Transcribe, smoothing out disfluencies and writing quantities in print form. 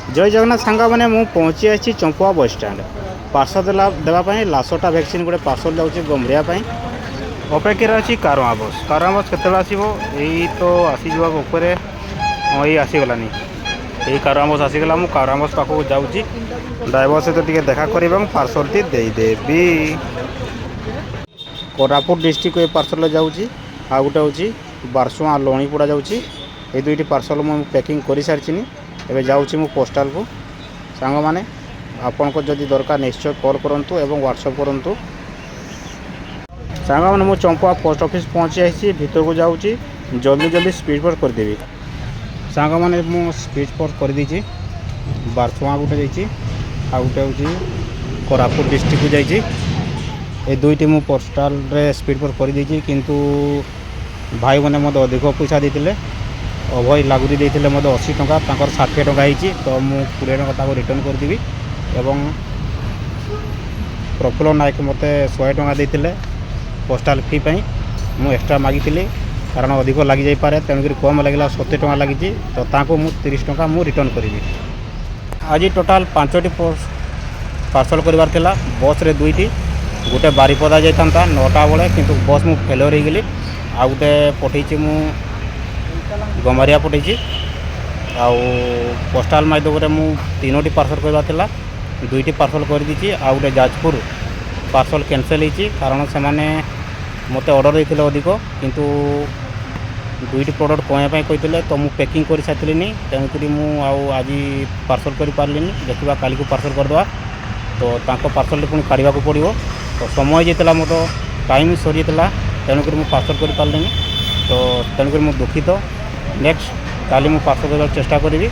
जय जगन्नाथ सांग मैंने मुझे पहुँची आई चंपुआ बस स्टैंड पार्सल देवाई लासोटा वैक्सीन गोटे पार्सल जाऊँगी गमरिया अपेक्षा अच्छी कारमा बस के आसो यही तो आसीजा ऊपर हाँ ये आसीगलानी यही कारमा बस आसीगला मुझे कारमा बस पाखक जाऊँगी ड्राइवर सहित टे देखा कर पार्सल टी देदेवी कोरापुट डिस्ट्रिक्ट ये पार्सल जाऊँगी आ गोटे हूँ बारसुआ लणीपड़ा जाऊँगी ये दुईटी पार्सल मुझे पैकिंग कर सारी एवं जाऊँगी पोस्टाल को सांग मैंने आपण को जदि दरकार निश्चय कॉल करूँ एवं व्हाट्सएप करूँ सांग मैंने मुझे चंपुआ पोस्ट ऑफिस पहुँची आई भीतर को जाऊँगी जल्दी जल्दी स्पीड पोस्ट करदेवी सांग मैंने मुझे स्पीड पोस्ट कर देती बारसुआ गोटे जाइए आ गोटे हूँ कोरापुट डिस्ट्रिक्ट को जाइए ये दुईटी मु पोस्टाल रे स्पीड पोस्ट कर देती किंतु भाई मैंने मत अधिक पैसा देते अभय लागुरी देते मत 80 टंका 60 टंका होती तो मुझे 20 टंका रिटर्न करदेवी एवं प्रफुल्ल नायक मत 100 टंका देते पोस्टाल फी मुझे एक्सट्रा मागी कारण अधिक लग जापे तेणुक कम लगे 70 टंका लगी तो मुझे 30 टंका मुझे रिटर्न करी आज टोटाल 5टी पार्सल कर बस रे दुईटी गोटे बारीपदा जाता 9टा बेले किंतु बस मु फेलर हो गली आ गोटे पठे मु गमारिया पठे आउ पोस्टाल माध्यम मु 3टी पार्सल करवा दुईटी पार्सल कर दी आ गोटे जाजपुर पार्सल कैंसल होती कारण से मैंने मत ऑर्डर देते अधिक किंतु दुईटी प्रोडक्ट कमाई कहते तो मुझे पैकिंग कर सारी तेणुक आज पार्सल कर पार्ली देखा काली को पार्सल करदे तो पार्सल पुणी काढ़ा पड़ो तो समय जाता मोट टाइम सरी जाता तेणुक मुझे पार्सल कर पार्ली तो तेणुक मुझे दुखित नेक्स्ट काली मुझे पार्सल करने चेष्टा करी।